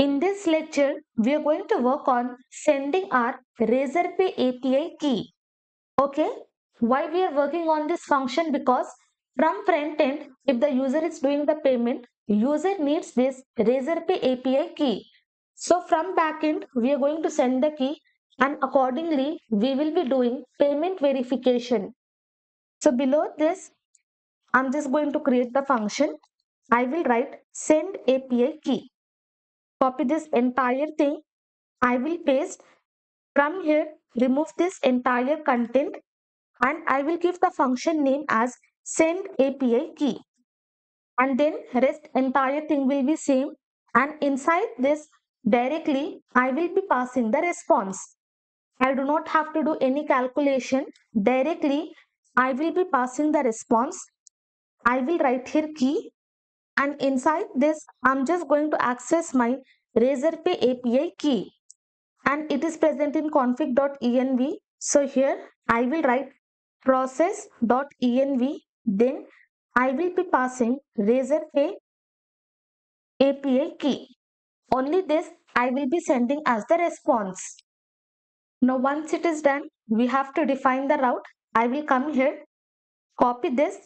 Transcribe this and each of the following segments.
In this lecture, we are going to work on sending our Razorpay API key. Okay, why we are working on this function? Because from front end, if the user is doing the payment, user needs this Razorpay API key. So from backend, we are going to send the key and accordingly, we will be doing payment verification. So below this, I'm just going to create the function. I will write send API key. Copy this entire thing. I will paste from here, remove this entire content and I will give the function name as send API key. And then rest entire thing will be same. And inside this directly, I will be passing the response. I do not have to do any calculation. Directly, I will be passing the response. I will write here key. And inside this, I'm just going to access my Razorpay API key. And it is present in config.env. So here I will write process.env. Then I will be passing Razorpay API key. Only this I will be sending as the response. Now once it is done, we have to define the route. I will come here, copy this,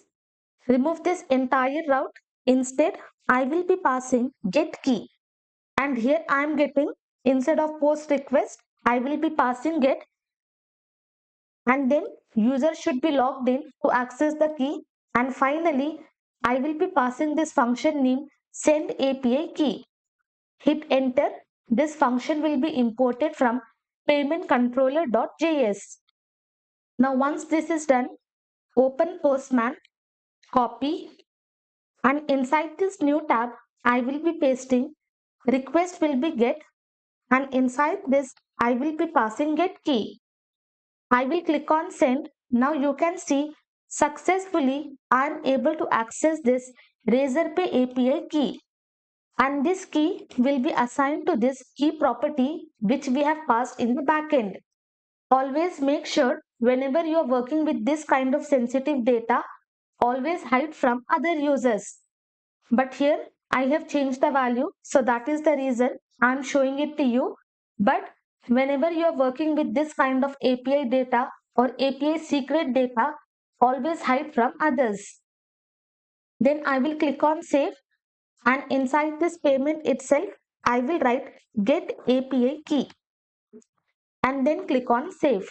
remove this entire route. Instead, I will be passing get key. And here I am getting, instead of post request, I will be passing get. And then user should be logged in to access the key. And finally, I will be passing this function name send API key. Hit enter. This function will be imported from paymentcontroller.js. Now once this is done, open Postman, copy, and inside this new tab, I will be pasting request will be get, and inside this I will be passing get key. I will click on send. Now you can see successfully I am able to access this Razorpay API key. And this key will be assigned to this key property which we have passed in the backend. Always make sure whenever you are working with this kind of sensitive data, always hide from other users. But here I have changed the value, so that is the reason I am showing it to you. But whenever you are working with this kind of API data or API secret data, always hide from others. Then I will click on save, and inside this payment itself, I will write get API key and then click on save.